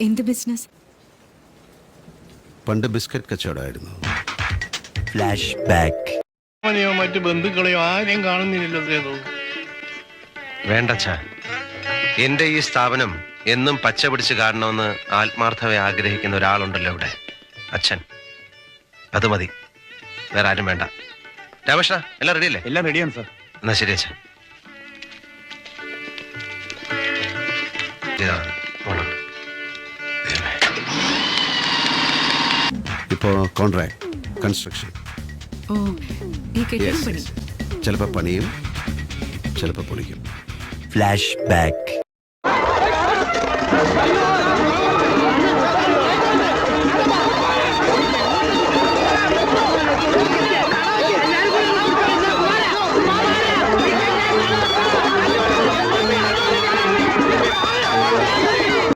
എന്ത് ബിസിനസ്? പണ്ട് biscuit കച്ചവടമായിരുന്നു. Flash back. മറ്റു ബന്ധുക്കളെയോ ആരെയും കാണുന്നില്ലല്ലോ. വേണ്ടച്ഛ, എന്റെ ഈ സ്ഥാപനം എന്നും പച്ച പിടിച്ച് കാണണമെന്ന് ആത്മാർത്ഥമായി ആഗ്രഹിക്കുന്ന ഒരാളുണ്ടല്ലോ ഇവിടെ, അച്ഛൻ. അത് മതി, വേറെ ആരും വേണ്ട. രാമകൃഷ്ണ, എല്ലാം റെഡിയല്ലേ? എല്ലാം റെഡിയാണ് സാർ. എന്നാ ശരി അച്ഛൻ. ഇപ്പോ കോൺട്രാക്ട് കൺസ്ട്രക്ഷൻ. ഓ, ഈ കെട്ടിടം പണി. ചിലപ്പോൾ പണിയും ചിലപ്പോൾ പൊളിക്കും. Flash back.